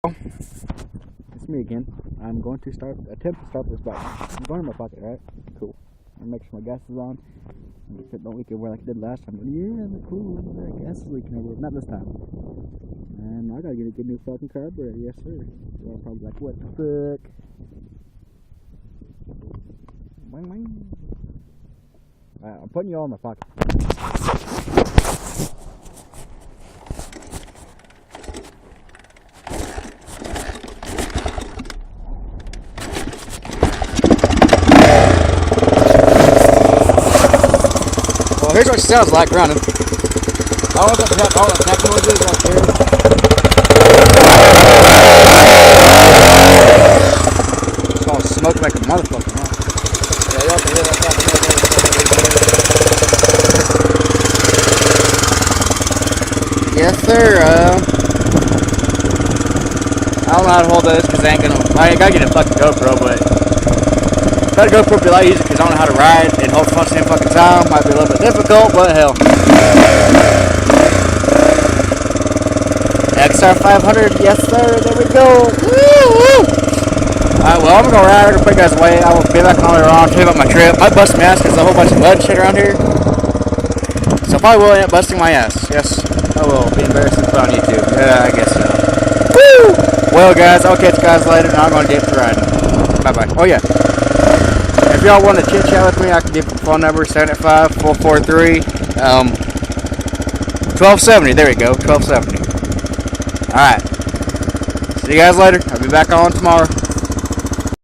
It's me again. I'm going to attempt to start this bike. I'm going in my pocket, right? Cool. I'm make sure my gas is on. It don't leak everywhere like it did last time. Yeah, cool. Gas is leaking everywhere. Not this time. And I gotta get a new fucking carburetor. Yes, sir. So I'm probably like, what the fuck? Boing, boing. Alright, I'm putting you all in my pocket. Well, here's what it sounds like running. All the tap noises right there. It's all smoke like a motherfucker, huh? Yeah, y'all can hear that tap noise. Yes, sir. I don't know how to hold this because I gotta get a fucking GoPro, but that GoPro would be a lot easier because I don't know how to ride and hold fun at the same fucking time. Might be a little bit difficult, but hell. XR 500, yes sir, there we go. Woo! Alright, well, I'm gonna go ride, I'm gonna put you guys away. I will be back on later on, tell you about my trip. Might bust my ass because there's a whole bunch of mud and shit around here. So I probably will end up busting my ass. Yes, I will. Be embarrassing to put on YouTube. Yeah, I guess so. Woo! Well, guys, I'll catch you guys later. Now I'm gonna get to riding. Bye bye. Oh, yeah. If y'all want to chit chat with me, I can give you the phone number 785-443-1270. There we go, 1270. Alright. See you guys later. I'll be back on tomorrow.